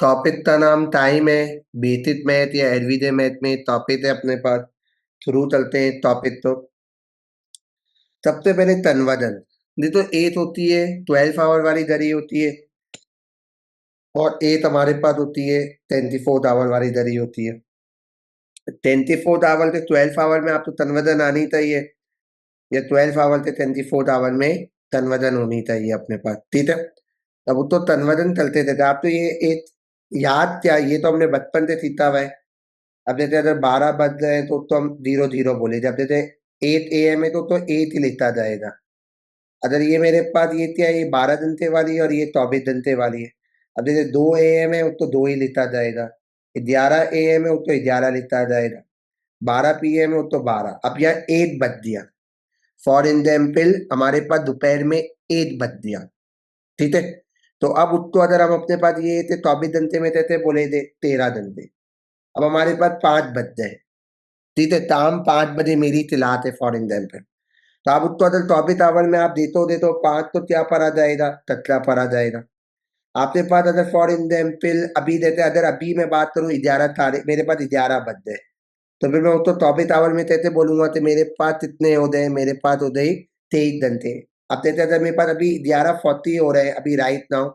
Topic का नाम time है। बेसिक मैथ या एवरीडे मैथ में टॉपिक है अपने पास। शुरू चलते हैं टॉपिक। तो सबसे पहले तनवदन। ये तो एथ होती है, 12 आवर वाली दरी होती है, और एथ हमारे पास होती है 24 आवर वाली दरी होती है। 24 आवर से 12 आवर में आपको तनवदन आनी चाहिए, या 12 आवर से 24 आवर में तनवदन होनी चाहिए अपने पास। ठीक है, अब वो तो तनवदन चलते थे। आप तो ये एक याद क्या, ये तो हमने बचपन से सीखा हुआ है। अब जैसे अगर 12 बज गए तो हम 0 0 बोले। जब जैसे 8 AM है तो 8 ही लिखा जाएगा। अगर ये मेरे पास ये क्या है, ये 12 घंटे वाली है और ये 24 घंटे वाली है। अब जैसे 2 AM है तो 2 ही लिखा जाएगा। 11 AM है तो 11 लिखा जाएगा। 12 PM है तो 12। अब यहाँ 8 बज दिया। फॉर एग्जाम्पल हमारे पास दोपहर में 8 बज दिया। ठीक है, तो अब उसको अगर हम अपने पास ये थे 24 घंटे में थे बोले थे 13 घंटे। अब हमारे पास 5 बज गए। ठीक है, शाम 5 बजे मेरी तिलात है फॉर एग्जाम्पल। तो आप उसको अगर 24 आवर में आप देते हो 5, तो क्या पर आ जाएगा, कचरा पर आ जाएगा। आपके पास अगर फॉर एग्जाम्पल अभी देते, अगर अभी मैं बात करूं 11 तारीख, मेरे पास 11 बज गए, तो फिर मैं उसको 24 आवर में कहते बोलूंगा तो मेरे पास कितने हो गए, मेरे पास हो गए 23 घंटे। अब देते अगर मेरे पास अभी 11:40 हो रहे हैं अभी राइट नाउ,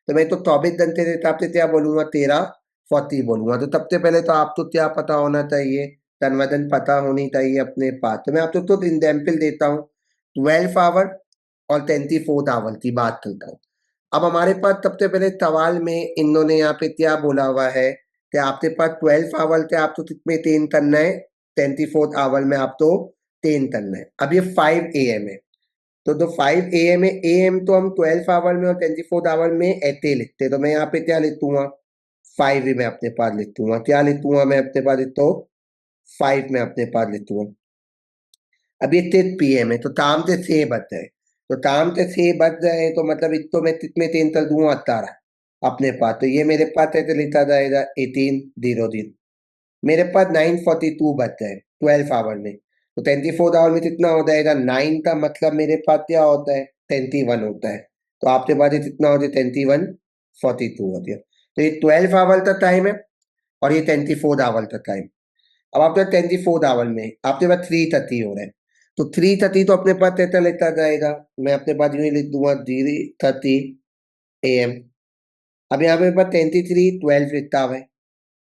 तो मैं तो 24 घंटे देता आपसे क्या बोलूंगा, 13:40 बोलूंगा। तो सबसे पहले तो आपको क्या पता होना चाहिए, कन्वर्जन पता होनी चाहिए अपने पास। तो मैं आपको तो एग्जाम्पल देता हूँ। 12 आवर और 24 आवर की बात करता हूँ। अब हमारे पास सबसे पहले सवाल में इन्होंने यहाँ पे क्या बोला हुआ है कि आपके पास 12 आवर थे, आपको कितने 3 करना है, 24 आवर में आपको 3 करना है। अब ये 5 AM है, तो जो 5 AM है, AM तो हम 12 आवर में और 24 आवर में ऐसे लिखते हैं। तो मैं यहाँ पे क्या लिखूंगा, 5 में अपने पास लिखूंगा। क्या लिखूंगा मैं अपने पास, तो 5 में अपने पास लिखूंगा। अब ये 6 PM है, तो शाम से 6 बज गए। तो शाम से 6 बज गए तो मतलब इसको मैं कितने 3 कर दूंगा, 18 अपने पास। तो ये मेरे पास ऐसे लिखा जाएगा 18:00। मेरे पास 9:42 बज गए 12 आवर में। तो 24 आवर में कितना हो जाएगा, 9 का मतलब मेरे पास क्या होता है, 21 होता है। तो आपके पास ये कितना हो जाए, 21:42 हो गया। तो ये 12 आवर का टाइम है और ये 24 आवर का टाइम। अब आपके 24 आवर में आपके पास 3:30 हो रहा है। तो 3:30 तो अपने पास कैसा लेता जाएगा, मैं अपने पास यूं ही लिख दूंगा 3:30 AM। अब यहाँ पे मेरे पास 23:12 लिखता हुआ है।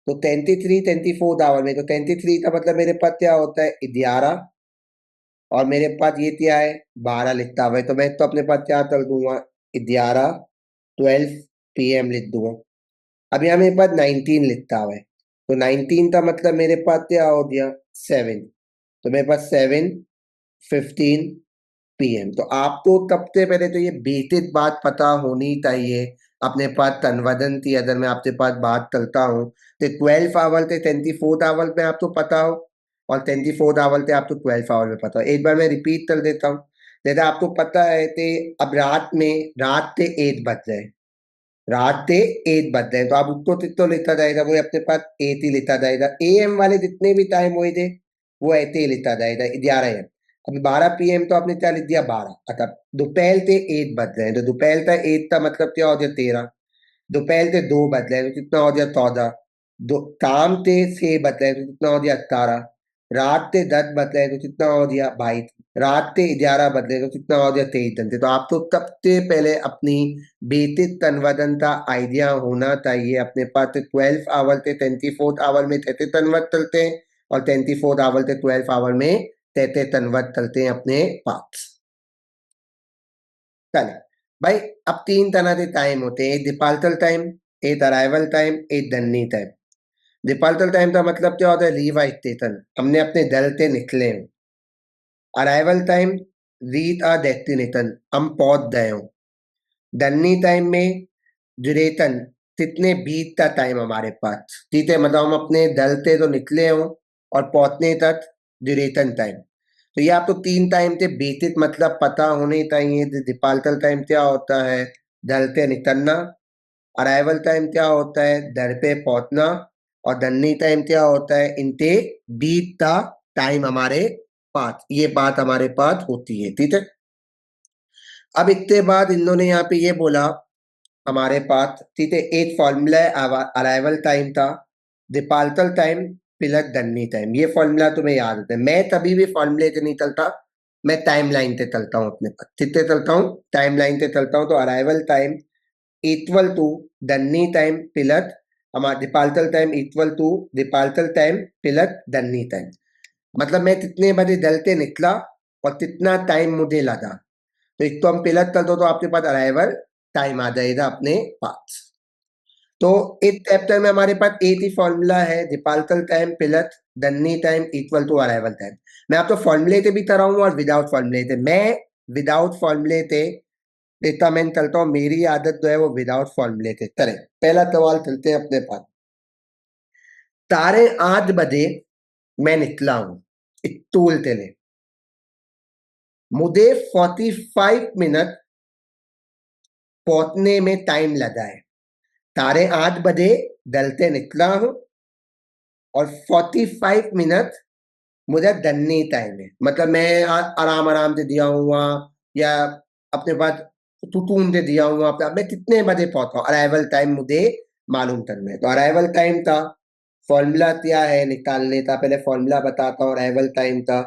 तो 23 24 आवर में, तो 23 का मतलब मेरे पास क्या होता है, 11, और मेरे पास ये क्या है, 12 लिखता हुआ है। तो मैं तो अपने पास क्या कर दूंगा, 11:12 PM लिख दूंगा। अब यहाँ मेरे पास 19 लिखता हुआ है। तो 19 का मतलब मेरे पास क्या हो गया, 7। तो मेरे पास 7:15 PM। तो आपको सबसे पहले तो ये बेसिक बात पता होनी चाहिए अपने पास तनवदन की। अगर मैं आपके पास बात करता हूँ तो 12 आवर से 24 आवर में आपको पता हो, और 24 आवर से आपको 12 आवर में पता हो। एक बार मैं रिपीट कर देता हूँ। जैसे आपको पता है कि अब रात से 8 बज रहे, रात के 8 बज रहे, तो आप उसको तो लेता जाएगा, वो अपने पास 8 ही लेता जाएगा। AM वाले जितने भी टाइम हुए थे वो ऐसे ही लेता जाएगा, 11 AM। अभी 12 PM तो आपने क्या लिख दिया, 12। अच्छा, दोपहर से 8 बज रहे हैं, तो दोपहर का 8 का मतलब क्या हो गया, 13। दोपहर से 2 बज रहे हैं तो कितना हो गया, 14। दो शाम से 6 बज रहे हैं तो कितना हो गया, 18। रात से 10 बज रहे हैं तो कितना हो गया, 22। रात से 11 बज रहे हैं तो कितना हो गया, 23 घंटे। तो आपको सबसे पहले अपनी बेसिक कन्वर्जन का आइडिया होना चाहिए अपने पास। 12 आवर से 24 आवर में कैसे कन्वर्ट करते हैं, और 24 आवर से 12 आवर में कैसे कन्वर्ट करते हैं अपने पास। चले भाई, अब 3 तरह के टाइम होते हैं, एक डिपार्चर टाइम, एक अराइवल टाइम, एक जर्नी टाइम। डिपार्चर टाइम का मतलब क्या होता है, लीव स्टेशन, हमने अपने दल से निकले हैं। अराइवल टाइम, रीच आ डेस्टिनेशन, हम पहुंच गए हो। जर्नी टाइम में ड्यूरेशन, कितने बीत का टाइम हमारे पास। ठीक है, मतलब हम अपने दल से तो निकले हो और पहुंचने तक ड्यूरेशन टाइम। तो ये आप तो 3 टाइम थे बीतित मतलब पता होने चाहिए दिपालतल टाइम क्या होता है दलते निकलना अराइवल टाइम क्या होता है दर पे पहुंचना और दन्नी टाइम क्या होता है इनते बीत द टाइम हमारे पास ये बात हमारे पास होती है ठीक है। अब इतने बाद इन्होंने यहाँ पे ये बोला हमारे पास ठीक है एक फॉर्मूला अराइवल टाइम था दिपालतल टाइम प्लस दन्नी टाइम ये फॉर्मूला तुम्हें याद है। मैं कभी भी फॉर्मूले से नहीं चलता मैं टाइम लाइन से चलता हूँ अपने पास कितने चलता हूँ टाइम लाइन से चलता हूँ। तो अराइवल टाइम इक्वल टू दन्नी टाइम प्लस हमारा departure time equal to departure time plus दन्नी टाइम मतलब मैं कितने बजे दलते निकला और कितना टाइम मुझे लगा। तो एक तो हम प्लस कर दो तो आपके पास अराइवल टाइम आ जाएगा अपने पास। तो इस चैप्टर में हमारे पास एक ही फॉर्मूला है दिपालतल टाइम प्लस दन्नी time equal to arrival time. मैं आपको फॉर्मूले से भी कराऊंगा और विदाउट फॉर्मूले से। मैं विदाउट फॉर्मूले से इतना मैं चलता हूँ मेरी आदत जो है वो विदाउट फॉर्मूले से चले। पहला सवाल चलते हैं अपने पास। साढ़े 8 बजे मैं निकला हूं टूल तेले मुझे 45 मिनट पहुंचने में टाइम लगा है। 8:30 बजे दलते निकला हूं और 45 मिनट मुझे दन्नी टाइम है मतलब मैं आराम आराम से दिया हुआ या अपने पास तुतून से दिया हुआ मैं कितने बजे पहुंचा अराइवल टाइम मुझे मालूम करना है। तो अराइवल टाइम था फॉर्मूला क्या है निकालने का पहले फॉर्मूला बताता हूँ। अराइवल टाइम था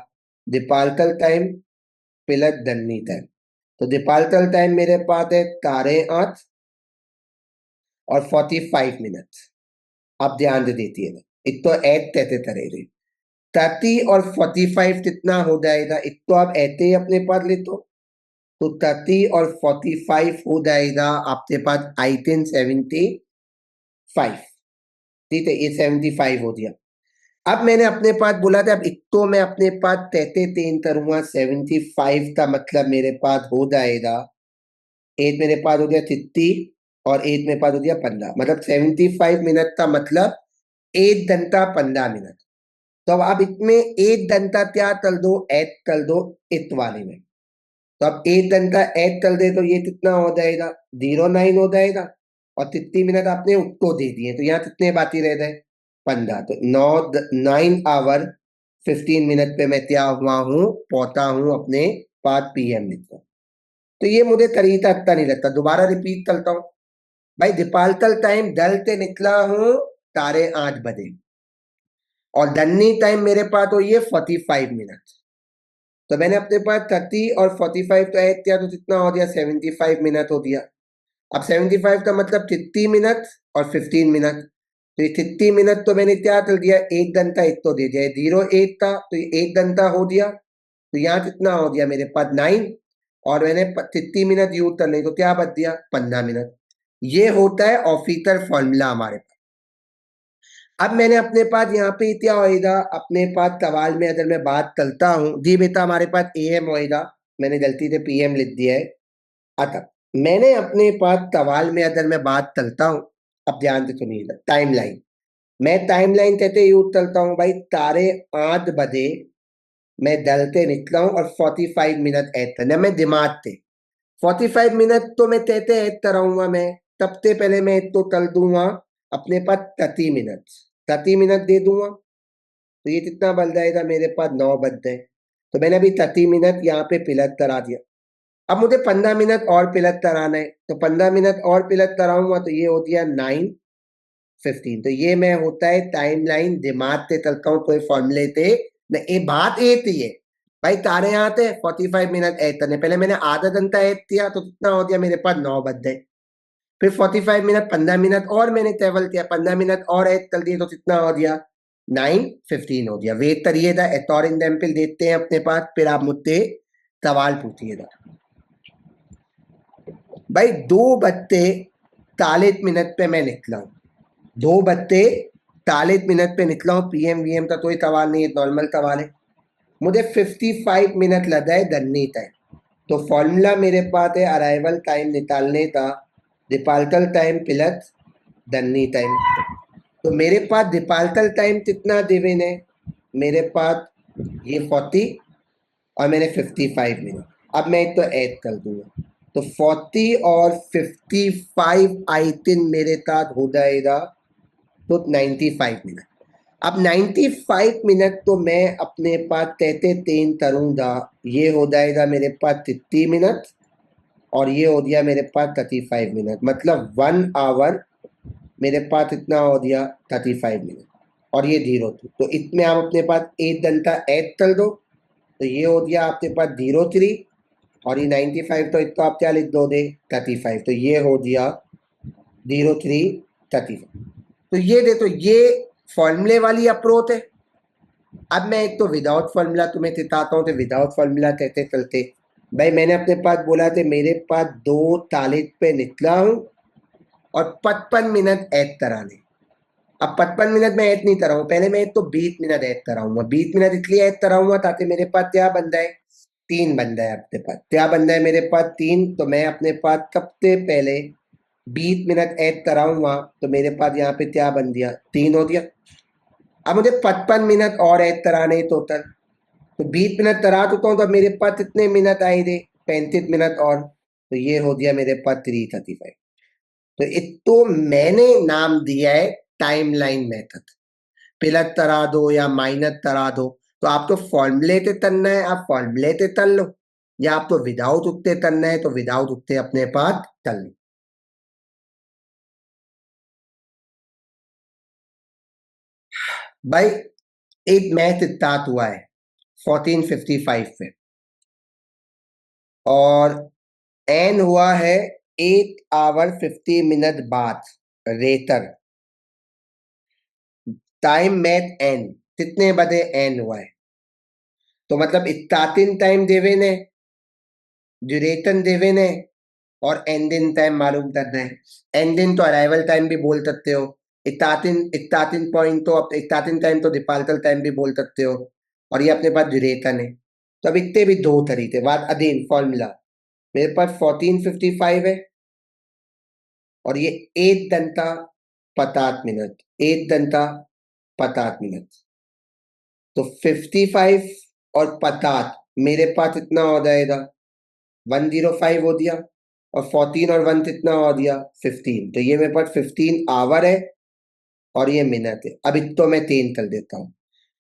दिपालतल टाइम प्लस दन्नी टाइम। तो दिपालतल टाइम मेरे पास है 8:30 और 45 मिनट। आप ध्यान से देती है एक तो ऐड कहते तरह 30 और 45 कितना हो जाएगा एक तो आप ऐसे ही अपने पास ले तो 30 और 45 हो जाएगा आपके पास आई थिंक 75 ठीक है ये 75 हो गया। अब मैंने अपने पास बोला था अब एक तो मैं अपने पास तैते तेन करूंगा 75 का मतलब मेरे पास हो जाएगा एट मेरे पास हो गया 30 और एट मेरे पास हो गया 15 मतलब 75 मिनट का मतलब 1 घंटा 15 मिनट। तो अब आप इसमें 1 घंटा क्या कर दो ऐड कर दो इस वाले में। तो अब 1 घंटा ऐड कर दे तो ये कितना हो जाएगा 09 हो जाएगा और 30 मिनट आपने उसको दे दिए तो यहाँ कितने बाकी रह गए 15। तो 9 आवर 15 मिनट पे मैं क्या हुआ हूँ पहुंचा हूँ अपने 5 PM निकला। तो ये मुझे तरीका अच्छा नहीं लगता दोबारा रिपीट करता हूँ भाई दिपालतल टाइम दलते निकला हूँ 8:30 बजे और दन्नी टाइम मेरे पास हो ये 45 मिनट। तो मैंने अपने पास 30 और 45 तो ऐड किया तो कितना हो गया 75 मिनट हो गया। अब 75 का मतलब 30 मिनट और 15 मिनट। तो ये 30 मिनट तो मैंने क्या कर दिया 1 घंटा एक तो दे दिया 08 था तो ये 1 घंटा हो दिया। तो यहाँ कितना हो गया मेरे पास 9 और मैंने 30 मिनट यूज कर ली तो क्या बच दिया 15 मिनट। ये होता है ऑफिशियल फॉर्मूला हमारे पास। अब मैंने अपने पास यहाँ पे क्या होएगा अपने पास सवाल में अगर मैं बात करता हूँ जी बेटा हमारे पास AM होएगा मैंने गलती से PM लिख दिया है। अतः मैंने अपने पास सवाल में अगर मैं बात करता हूँ अब ध्यान से सुनिएगा टाइमलाइन मैं टाइमलाइन कहते यूज करता हूँ भाई 8:30 बजे मैं दलते निकला हूँ और 45 मिनट ऐड करना मैं दिमाग से 45 मिनट तो मैं कहते ऐड कराऊंगा मैं तब से पहले मैं तो कर दूंगा अपने पास 30 मिनट 30 मिनट दे दूंगा तो ये कितना बन जाएगा मेरे पास 9 बज गए। तो मैंने अभी 30 मिनट यहाँ पे पिलक करा दिया। अब मुझे 15 मिनट और पिलक कराना है तो 15 मिनट और पिलक कराऊंगा तो ये हो गया 9:15। तो ये मैं होता है टाइम लाइन दिमाग से चलता हूँ कोई फॉर्मूले थे न ये बात ये थी है भाई तारे यहाँ थे 45 मिनट ऐड करने पहले मैंने आधा घंटा ऐड किया तो कितना हो गया मेरे पास 9 बज गए। फिर 45 मिनट 15 मिनट और मैंने ट्रेवल किया 15 मिनट और ऐड कर दिए तो कितना हो गया 9:15 हो गया। वेट करिएगा एक और एग्जाम्पल देते हैं अपने पास फिर आप मुझसे सवाल पूछिएगा। भाई 2:40 पे मैं निकला हूँ 2:40 पे निकला हूँ PM VM का कोई सवाल नहीं है नॉर्मल सवाल है। मुझे 55 मिनट लगा है दन्नी टाइम। तो फॉर्मूला मेरे पास है अराइवल टाइम निकालने का दिपालतल टाइम प्लस दन्नी टाइम। तो मेरे पास दिपालतल टाइम कितना देवेन है मेरे पास ये 40 और मैंने 55 मिनट। अब मैं एक तो ऐड कर दूंगा, तो 40 और 55 आई थिंक मेरे साथ हो जाएगा तो 95 मिनट। अब 95 मिनट तो मैं अपने पास कहते तीन करूँगा, ये हो जाएगा मेरे पास 30 मिनट और ये हो गया मेरे पास 35 मिनट, मतलब 1 आवर मेरे पास इतना हो गया 35 मिनट और ये 0 2, तो इसमें आप अपने पास 1 घंटा ऐड कर दो, तो ये हो गया आपके पास 0 3 और ये 95, तो इसको आप क्या लिख दो दे 35, तो ये हो गया 0 3 35। तो ये दे, तो ये फॉर्मूले वाली अप्रोच है। अब मैं एक तो विदाउट फॉर्मूला तुम्हें सिखाता हूँ, तो विदाउट फॉर्मूला कहते चलते भाई, मैंने अपने पास बोला थे मेरे पास 2 तालिद पे निकला हूँ और 55 मिनट ऐड कराने। अब 55 मिनट में ऐड नहीं कराऊँ, पहले मैं तो 20 मिनट ऐड कराऊंगा। 20 मिनट इसलिए ऐड कराऊंगा ताकि मेरे पास क्या बन जाए, 3 बन जाए। अपने पास क्या बन जाए, मेरे पास 3, तो मैं अपने पास सबसे पहले 20 मिनट ऐड कराऊंगा, तो मेरे पास यहाँ पे क्या बन दिया, 3 हो गया। अब मुझे 55 मिनट और ऐड कराने टोटल, तो 20 मिनट करा चुका हूँ, तो अब मेरे पास कितने मिनट आए थे, 35 मिनट और, तो ये हो गया मेरे पास 335। तो इसको मैंने नाम दिया है टाइमलाइन मेथड। प्लस करा दो या माइनस करा दो, तो आप तो फॉर्मूले से करना है, आप फॉर्मूले से कर लो, या आप तो विदाउट उठते करना है तो विदाउट उठते अपने पास कर लो। भाई एक मैच स्टार्ट हुआ है 1455 पे और एन हुआ है 8 आवर 50 मिनट बाद रेटर टाइम मैच एन, कितने बजे एन हुआ है, तो मतलब स्टार्टिंग टाइम देवे ने, ड्यूरेशन देवे ने, और एंडिंग टाइम मालूम करना है। एंडिंग तो अराइवल टाइम भी बोल सकते हो, स्टार्टिंग स्टार्टिंग पॉइंट तो स्टार्टिंग टाइम तो डिपार्चर टाइम भी बोल सकते हो, और ये अपने पास ड्यूरेशन है। तो अब इतने भी दो तरीके बाद अधीन फॉर्मूला, मेरे पास 1455 है और ये 1 घंटा 50 मिनट, 1 घंटा 50 मिनट, तो 55 और 50 मेरे पास इतना हो जाएगा 105 हो दिया, और 14 और 1 कितना हो दिया 15, तो ये मेरे पास 15 आवर है और ये मिनट है। अब इसको मैं 3 कर देता हूँ,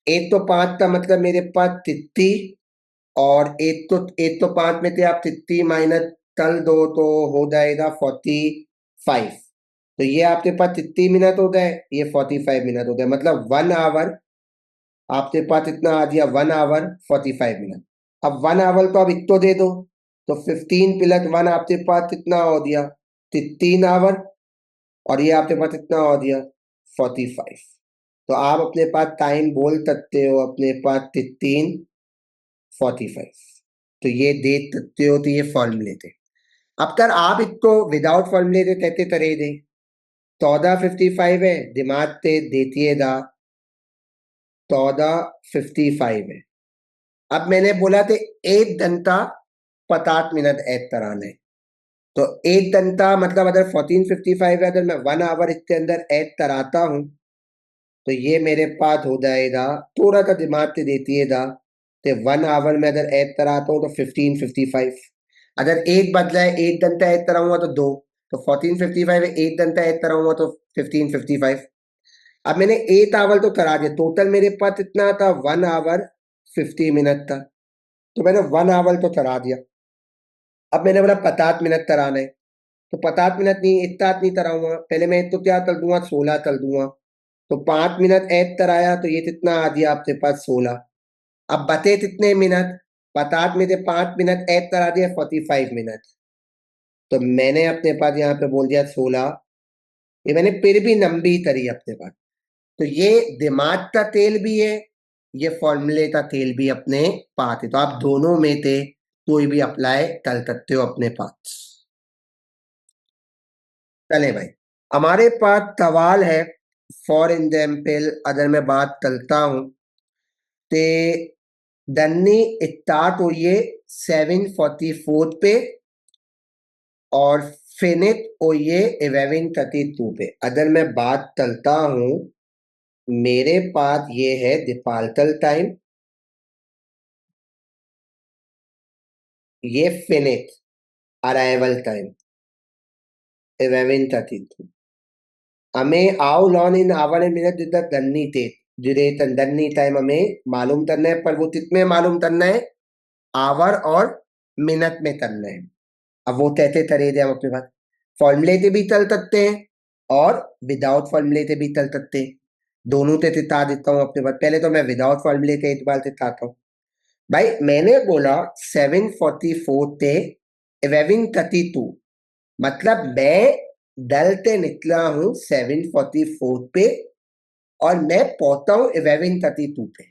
एक तो 5 का मतलब मेरे पास 33, और एक तो 5 में से आप 33 माइनस कर दो तो हो जाएगा 45, तो ये आपके पास 33 मिनट हो गए, ये 45 मिनट हो गए, मतलब 1 आवर आपके पास इतना आ गया, 1 आवर 45 मिनट। अब 1 आवर तो आप इतो दे दो, तो 15 + 1 आपके पास कितना हो दिया 13 आवर, और ये आपके पास कितना हो दिया 45। तो आप अपने पास टाइम बोल सकते हो अपने पास 15:45, तो ये देख सकते हो, तो ये फॉर्मूले थे। अब कर आप इसको विदाउट फॉर्मूले थे कहते करे दे, 14:55 है, दिमाग से देती दा 14:55 है। अब मैंने बोला थे 1 घंटा 50 मिनट ऐड कराना है, तो 1 घंटा मतलब अगर 14:55 है, अगर मैं 1 आवर इसके अंदर ऐड कराता हूँ, तो ये मेरे पास हो जाएगा, थोड़ा सा दिमाग से देती है दा, तो 1 आवर में अगर ऐड कराता हूँ तो 15:55, अगर एक बदला है 1 घंटा ऐड कराऊंगा तो दो, तो 14:55 है, 1 घंटा ऐड कराऊंगा तो 15:55। अब मैंने 8 आवर तो करा दिया, टोटल मेरे पास इतना था 1 आवर 50 मिनट था, तो मैंने 1 आवर तो करा दिया। अब मैंने बोला 50 मिनट कराना है, तो 50 मिनट नहीं, इतना नहीं कराऊंगा, पहले मैं तो क्या कर दूंगा 16 कर दूंगा, तो 5 मिनट ऐड कराया, तो ये कितना आ दिया आपके पास 16। अब बचे कितने मिनट, 50 में से 5 मिनट ऐड करा दिया 45 मिनट, तो मैंने अपने पास यहाँ पे बोल दिया 16, ये मैंने फिर भी लंबी करी अपने पास। तो ये दिमाग का तेल भी है, ये फॉर्मूले का तेल भी अपने पास है, तो आप दोनों में से कोई भी अप्लाई कर सकते हो अपने पास। चले भाई, हमारे पास सवाल है, फॉर एग्जाम्पल अगर मैं बात करता हूं, ते दन्नी स्टार्ट हुई है 7:44 पे और फिनिश हुई है 11:32 पे। अगर मैं बात करता हूं, मेरे पास ये है डिफॉल्टर टाइम ये फिनिट अराइवल टाइम 11:32 हमें how long in hour and minute दन्नी थे ड्यूरेशन दन्नी टाइम हमें मालूम करना है, पर वो कितने मालूम करना है, आवर और मिनट में करना है। अब वो तैते तरे दे हम अपने पास फॉर्मूले से भी चल सकते हैं और विदाउट फॉर्मूले से भी चल सकते हैं, दोनों से तिता देता हूँ अपने पास। पहले तो मैं विदाउट फॉर्मूले के एतबार से चाहता हूँ। भाई मैंने बोला 744 से 1132, मतलब मैं दल से निकला हूं 744 पे और मैं पहुंचा हूं 1132 पे।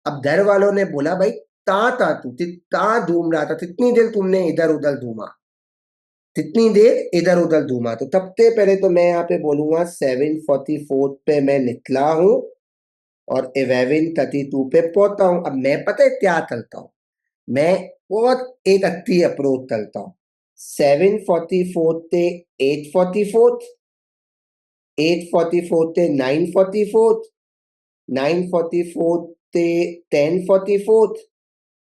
अब घर वालों ने बोला भाई ता ता तू ता घूम रहा था, कितनी देर तुमने इधर उधर घूमा, कितनी देर इधर उधर घूमा। तो सबसे पहले तो मैं यहाँ पे बोलूंगा 744 पे मैं निकला हूं और 1132 पे पहुंचा हूं। अब मैं पता है क्या चलता हूं, मैं बहुत एक अच्छी अप्रोच चलता हूं। 744 से 844, 844 से 944, 944 से 1044,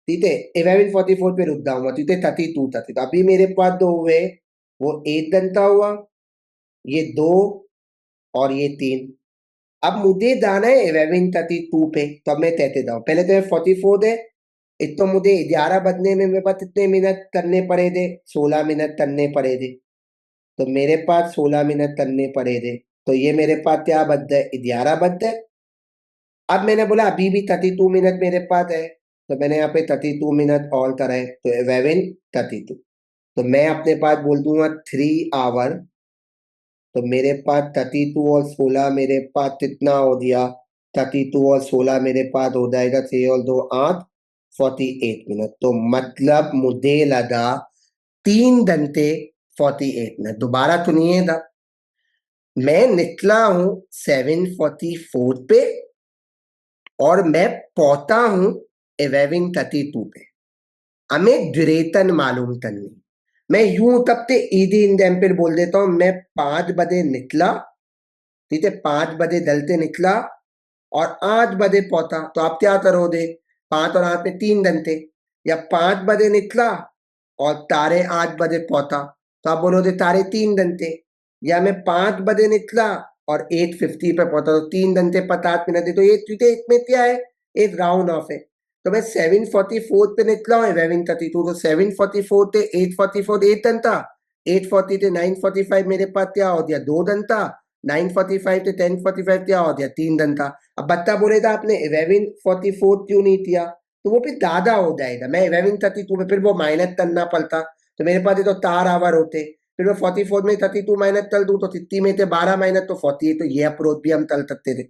ठीक है 1144 पे रुक जाऊंगा, ठीक है 32 तक। तो अभी मेरे पास दो हुए, वो 8 घंटा हुआ, ये 2 और ये 3। अब मुझे जाना है 11:32 पे, तो अब मैं कहते जाऊं पहले तो 44 है, एक तो मुझे 11 बजने में मेरे पास कितने मिनट करने पड़े थे, 16 मिनट करने पड़े थे। तो मेरे पास 16 मिनट करने पड़े थे, तो ये मेरे पास क्या बच है, 11 बच है। अब मैंने बोला अभी भी 32 मिनट मेरे पास है, तो मैंने यहाँ पे 32 मिनट और कराए, तो 11:32। तो मैं अपने पास बोल दूंगा 3 आवर। तो मेरे पास 32 और 16 मेरे पास कितना हो गया, 32 और 16 मेरे पास हो जाएगा 6 और 2 8, 48 मिनट। तो मतलब मुझे लगा 3 घंटे 48 मिनट। दोबारा सुनिएगा, मैं निकला हूं 744 पे और मैं पहुंचा हूं 11:32 पे। हमें ड्यूरेशन मालूम करनी। मैं यूं तब ते इजी एग्जाम्पल बोल देता हूं, मैं 5 बजे निकला, ठीक है 5 बजे दल से निकला और 8 बजे पहुंचा, तो आप क्या करोगे, 5 और 8 में 3 घंटे। या 5 बजे निकला और तारे 8 बजे पहुंचा, तो आप बोलोगे तारे 3 घंटे। या मैं 5 बजे निकला और 8:50 पे पहुंचा, तो 3 घंटे 50 मिनट है। तो ये चीजें इसमें क्या है, एक राउंड ऑफ है। तो मैं 744 पे निकला हूँ 11:32, तो 744 से 844 8 घंटा, 840 से 945 मेरे पास क्या हो गया, 2 घंटा, 945 से 1045 क्या हो गया, 3 घंटा। अब बच्चा बोलेगा आपने 11:44 क्यों नहीं किया, तो वो फिर ज्यादा हो जाएगा। मैं 11:32 में फिर वो माइनस करना पड़ता, तो मेरे पास ये तो 4 आवर होते। फिर मैं 44 में 32 माइनस कर दूं तो 30 में थे 12 माइनस तो 48। तो ये अप्रोच भी हम चल सकते थे।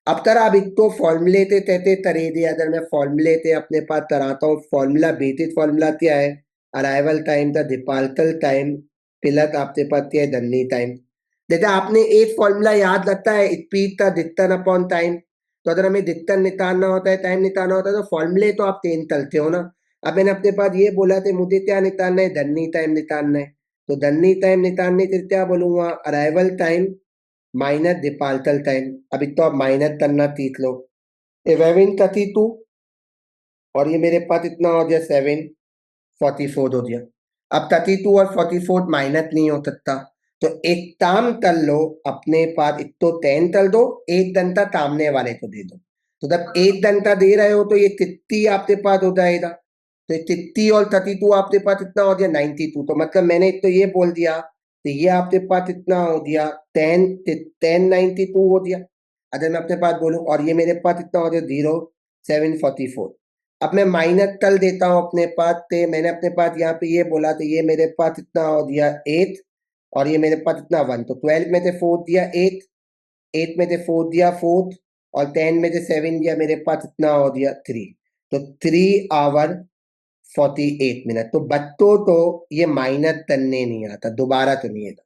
अब तरह अब एक तो फॉर्मूले थे तहते तरे दे, अगर मैं फॉर्मूले थे अपने पास तराता हूँ, फॉर्मूला बेसिक फॉर्मूला क्या है, अराइवल टाइम था डिपार्चर टाइम प्लस आपके पास क्या है जर्नी टाइम। जैसे आपने एक फॉर्मूला याद रखता है स्पीड का डिस्टेंस अपॉन टाइम, तो अगर हमें डिस्टेंस निकालना होता है टाइम निकालना होता है तो फॉर्मूले तो आप 3 चलते हो ना। अब मैंने अपने पास ये बोला था मुझे क्या निकालना है, जर्नी टाइम निकालना है। तो जर्नी टाइम निकालने के लिए क्या बोलूंगा, arrival time minus departure time. अभी तो आप माइनस करना सीख लो, 11:32 और ये मेरे पास इतना हो गया 7:44 हो गया। अब 32 और 44 माइनस नहीं हो सकता, तो एक काम कर लो अपने पास, एक तो 10 कर दो, 1 घंटा सामने वाले को दे दो। तो जब 1 घंटा दे रहे हो तो ये 30 आपके पास हो जाएगा, तो 30 और 32 आपके पास इतना हो गया 92। तो मतलब मैंने तो ये बोल दिया, तो ये आपके पास इतना हो गया 1092 हो गया। अगर मैं अपने पास बोलूं, और ये मेरे पास इतना हो गया 0744। अब मैं माइनस कर देता हूँ अपने पास से, मैंने अपने पास यहाँ पे ये बोला, तो ये मेरे पास इतना हो दिया 8 और ये मेरे पास इतना 1। तो 12 में से 4 दिया 8, 8 में से 4 दिया 4 और 10 में से 7 दिया, मेरे पास इतना हो दिया 3। तो 3 आवर 48 मिनट। तो बच्चों तो ये माइनस करने नहीं आता, दोबारा सुनिएगा।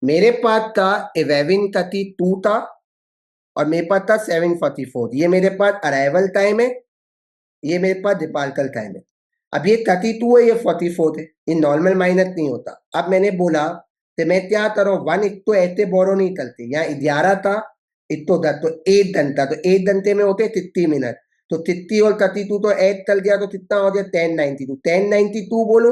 मेरे पास था 11:32 था और मेरे पास था 7:44, ये मेरे पास अराइवल टाइम है, ये मेरे पास डिपार्चर टाइम है। अब ये 32 है, ये 44 है, ये नॉर्मल माइनस नहीं होता। अब मैंने बोला तो मैं क्या करूँ, 1 एक तो ऐसे बोरो नहीं करते, यहाँ 11 था एक तो 10, तो 1 घंटा, तो 1 घंटे में होते 30 मिनट। तो 30 और 32 तो ऐड कर दिया तो कितना हो गया 1092। 1092 बोलो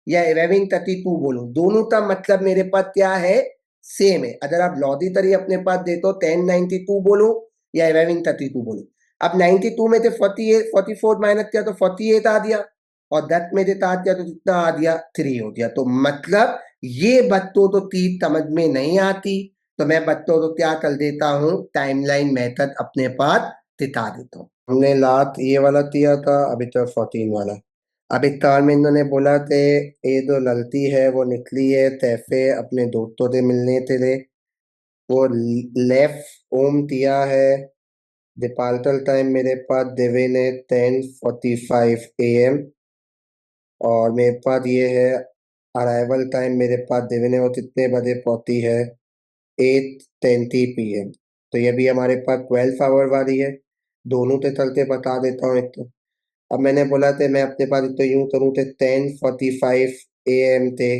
या 1132 बोलो, दोनों का मतलब मेरे पास क्या है, सेम है। अगर आप लॉजिकली अपने पास दे तो 1092 बोलो या 1132 बोलो। अब 92 में से 48 44 माइनस किया तो 48 आ दिया, और 10 में से 7 किया तो कितना आ दिया 3 हो गया। तो मतलब ये बच्चों तो चीज समझ में नहीं आती, तो मैं बच्चों तो क्या कर देता हूँ, टाइमलाइन मेथड अपने पास दिखा देता हूँ। हमने लास्ट ये वाला किया था, अभी तो 14 वाला। अब एक कार में इन्होंने बोला थे ये जो लड़की है वो निकली है तैफे अपने दोस्तों से मिलने के लिए, वो लेफ्ट ओम किया है। डिपार्चर टाइम मेरे पास देवे ने 10:45 AM, और मेरे पास ये है अराइवल टाइम मेरे पास देवे ने वो कितने बजे पहुंची है, 8:20 PM। तो ये भी हमारे पास 12 आवर वाली है। दोनों के चलते बता देता हूँ एक तो। अब मैंने बोला था मैं अपने पास तो यूं करूँ थे 10:45 AM थे,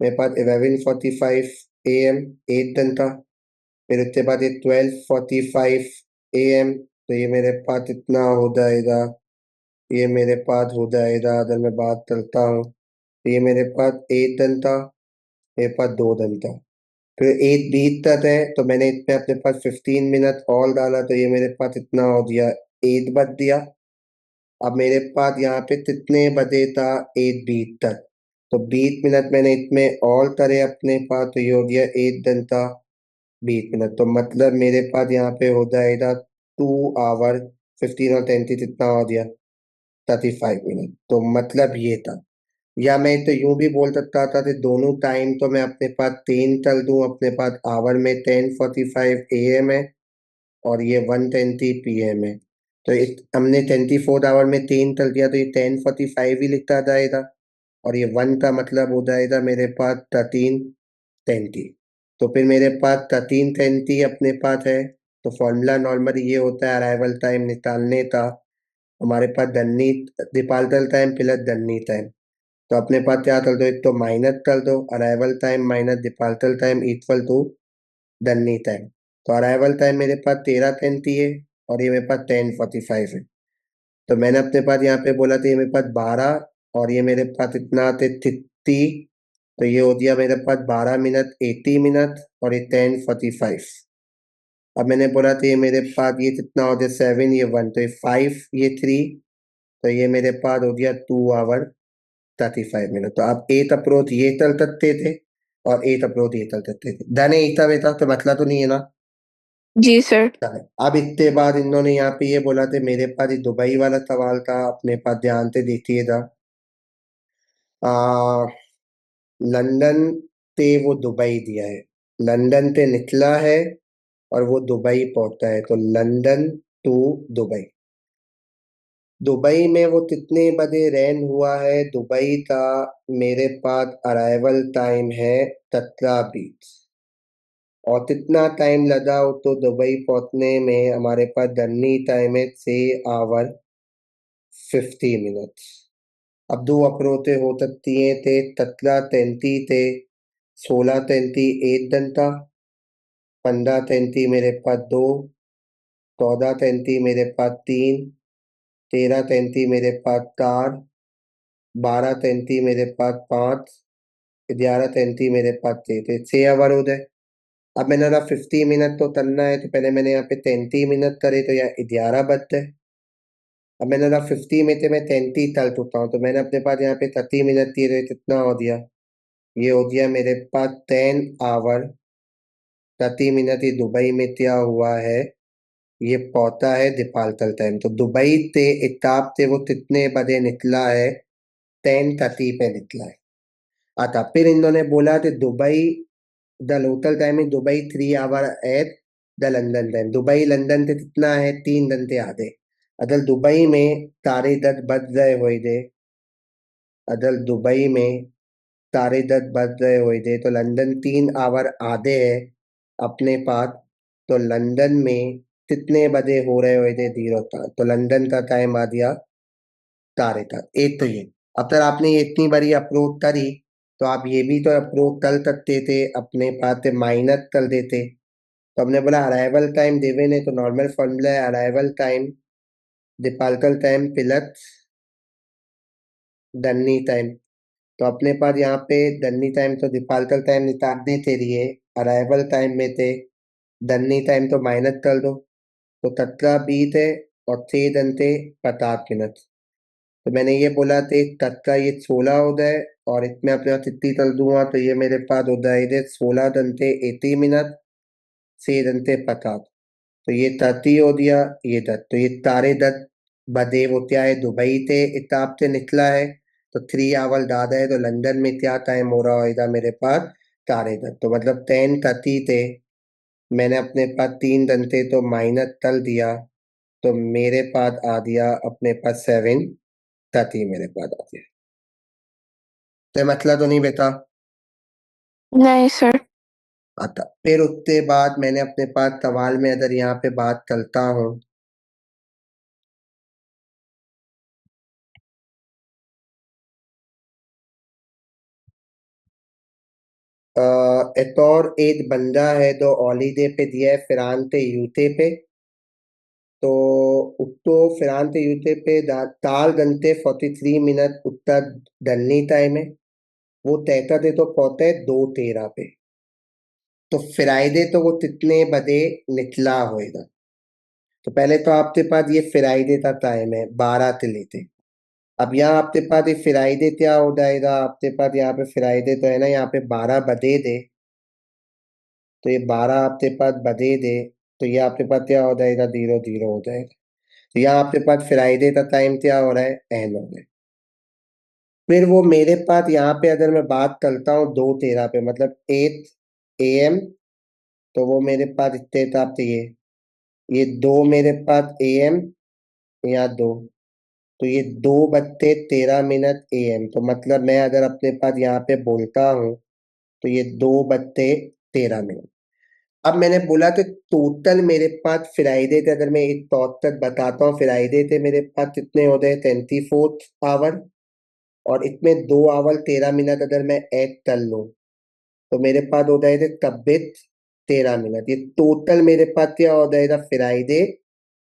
मेरे पास 11:45 AM 8 घंटा। फिर उसके बाद ये 12:45 AM, तो ये मेरे पास इतना हो जाएगा, ये मेरे पास हो जाएगा अगर मैं बात करता हूँ, तो ये मेरे पास 8 घंटा, मेरे पास 2 घंटा। फिर 8:20 तक है तो मैंने इसमें अपने पास 15 मिनट और डाला, तो ये मेरे पास इतना हो गया 8 बज दिया। अब मेरे पास यहाँ पे कितने बजे था 8:20 तक, तो 20 मिनट मैंने इसमें और करे अपने पास, तो ये हो गया 1 घंटा 20 मिनट। तो मतलब मेरे पास यहाँ पे हो जाएगा 2 आवर 15 और 30 कितना हो गया 35 मिनट। तो मतलब ये था। या मैं तो यूं भी बोल सकता था कि दोनों टाइम तो मैं अपने पास 3 कर दूं, अपने पास आवर में 10:45 AM है और ये 1:20 PM है। तो हमने 24 आवर में 3 कर दिया तो ये 10:45 ही लिखता जाएगा, और ये 1 का मतलब हो जाएगा मेरे पास 13:20। तो फिर मेरे पास 13:20 अपने पास है। तो फॉर्मूला नॉर्मली ये होता है अराइवल टाइम निकालने का, हमारे पास दन्नी डिपार्चर टाइम प्लस दन्नी टाइम। तो अपने पास क्या कर दो, एक तो माइनस कर दो, arrival time minus departure time equal to डननी टाइम। तो अराइवल टाइम मेरे पास 13:30 है और ये मेरे पास 10:45 है। तो मैंने अपने पास यहाँ पे बोला था ये मेरे पास 12, और ये मेरे पास इतना थे 30, तो ये हो गया मेरे पास 12 मिनट 80 मिनट, और ये 10:45। अब मैंने बोला था ये मेरे पास ये कितना हो गया 7, ये 1, तो ये 5, ये 3, तो ये मेरे पास हो गया 2 आवर 35 मिनट। तो आप एट अप्रोच ये चल सकते थे और एट अप्रोच ये चल सकते थे। धने एकता बेटा तो मतलब तो नहीं है ना। जी सर। चले, अब इतने बाद इन्होंने यहाँ पे ये बोला था, मेरे पास ये दुबई वाला सवाल था, अपने पास ध्यान से देखिएगा। आ लंदन से वो दुबई दिया है, लंदन से निकला है और वो दुबई पहुंचा है, तो लंदन टू दुबई। दुबई में वो कितने बजे रैन हुआ है दुबई का, मेरे पास अराइवल टाइम है 17:20, और कितना टाइम लगा हो तो दुबई पहुंचने में, हमारे पास जर्नी टाइम है 6 आवर 50 मिनट। अब दो अप्रोचें हो सकती हैं, थे 17:33 थे, 16:33 1 घंटा, 15:33 मेरे पास 2, 14:33 मेरे पास 3, 13:33 मेरे पास 4, 12:33 मेरे पास 5, 11:33 मेरे पास 6 आवर हो गए। अब मैंने ना 50 मिनट तो करना है, तो पहले मैंने यहाँ पे 33 मिनट करे तो यहाँ 11 बचते। अब मैंने ना 50 में से मैं 33 तल चुका हूँ, तो मैंने अपने पास यहाँ पे 30 मिनट दिए, तो ये कितना हो गया, ये हो गया मेरे पास 10 आवर 30 मिनट। ये दुबई में क्या हुआ है, ये पहुंचा है डिपार्चर टाइम। तो दुबई से इताब से वो कितने बजे निकला है, 10:30 पे निकला है। अच्छा, फिर इन्होंने बोला कि Dubai the local time in Dubai 3 hour at the London time. Dubai London से कितना है, 3 घंटे आधे। अगर दुबई में 10:30 बज रहे हुए थे, अगर दुबई में 10:30 बज रहे हुए थे, तो लंदन 3 आवर आधे है अपने पास। तो लंदन में कितने बजे हो रहे हुए थे 0 था, तो लंदन का टाइम आ गया 4:30। एक तो ये, अब तक आपने ये इतनी बड़ी अप्रोच करी, तो आप ये भी तो अप्रोच कर सकते थे, अपने पास माइनस कर देते। तो हमने बोला अराइवल टाइम देवे ने, तो नॉर्मल फॉर्मूला है अराइवल टाइम दिपालकल टाइम पिलत दन्नी टाइम। तो अपने पास यहाँ पे दन्नी टाइम तो दिपालकल टाइम निकालने के लिए अराइवल टाइम में थे दन्नी टाइम तो माइनस कर दो। तो 17 बीत है और 6 घंटे 50 मिनट। तो मैंने ये बोला थे तत्का ये 16 हो जाए और इसमें अपने पास इतनी कर दूंगा तो ये मेरे पास हो जाएगा 16 घंटे 80 मिनट 6 घंटे 50। तो ये 30 हो दिया ये 10। तो ये तारे 10 बदे वो क्या है दुबई थे इताब से निकला है। तो 3 आवर ज्यादा है तो लंदन में क्या टाइम हो रहा होगा मेरे पास तारे 10। तो मतलब 10:30 थे। मैंने अपने पास 3 घंटे तो माइनस कर दिया। तो मेरे पास आ दिया अपने पास 7:30 मेरे पास आ दिया। तो मतलब तो नहीं बेटा नहीं सर। आता। फिर उसके बाद मैंने अपने पास सवाल में अगर यहाँ पे बात करता हूँ एक और एक बंदा है जो हॉलीडे पे दिया है फिरान ते यूते पे। तो उसको फिरान ते यूते पे 4 घंटे 43 मिनट उत्तर डलनी टाइम है। वो तैता दे तो पहुंचे 2:13 पे। तो फ्राइडे तो वो कितने बजे निकला होएगा। तो पहले तो आपके पास ये फ्राइडे का टाइम है 12 से लेते। अब यहाँ आपके पास ये फ्राइडे क्या हो जाएगा आपके पास यहाँ पे फ्राइडे तो है ना यहाँ पे 12 बजे दे। तो ये 12 आपके पास बजे दे। तो ये आपके पास क्या हो जाएगा 0:00 हो जाएगा। तो यहाँ आपके पास फ्राइडे का टाइम क्या हो रहा है एन हो रहा है। फिर वो मेरे पास यहाँ पे अगर मैं बात करता हूँ 2:13 पे मतलब 8 AM। तो वो मेरे पास इतने हिसाब से ये 2 मेरे पास AM या 2। तो ये 2:13 AM। तो मतलब मैं अगर अपने पास यहाँ पे बोलता हूँ तो ये 2:13 मिनट। अब मैंने बोला कि टोटल मेरे पास फ्राइडे थे अगर मैं एक तौर तक बताता हूँ फ्राइडे थे मेरे पास कितने हो गए 24 आवर। और इसमें 2 आवर 13 मिनट अगर मैं ऐड कर लूँ तो मेरे पास हो जाएगा 26 13 मिनट। ये टोटल मेरे पास क्या हो जाएगा फ्राइडे।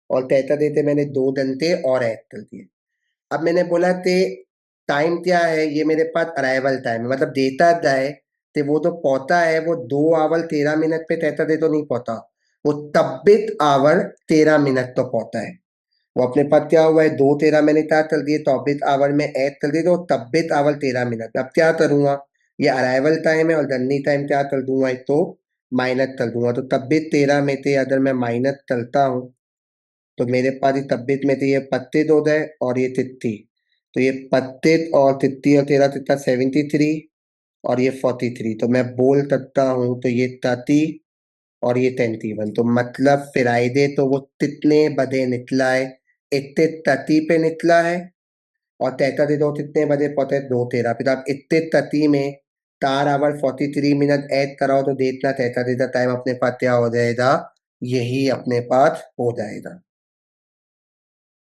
और कहता देते मैंने 2 घंटे और ऐड कर दिए। अब मैंने बोला कि टाइम क्या है ये मेरे पास अराइवल टाइम है मतलब देता जाए। तो वो तो पहुंचा है वो 2 आवर 13 मिनट पे कहता दे तो नहीं पहुंचा। वो 24 आवर 13 मिनट तो पहुंचा है। वो अपने पास क्या हुआ है 2:13 मैंने क्या कर दिए 24 आवर में ऐड कर दिए तो 24 आवर 13 मिनट। अब क्या करूंगा ये अराइवल टाइम है और जर्नी टाइम क्या कर दूंगा एक तो माइनस कर दूंगा। तो 24 13 में से अगर मैं माइनस करता हूँ तो मेरे पास ये 26 में से ये 32 हो जाए और ये 33। तो ये 32 और 33 और 13 तिता 73 और ये 43। तो मैं बोल सकता हूँ तो ये 30 और ये 21। तो मतलब फ्राइडे तो वो कितने बजे निकला है इतने 30 पे निकला है। और तैता दे दो कितने बजे पहुंचे 2:13 पे। तो आप इतने 30 में 4 आवर 43 मिनट ऐड कराओ तो देखना तैता देता टाइम अपने पास क्या हो जाएगा यही अपने पास हो जाएगा।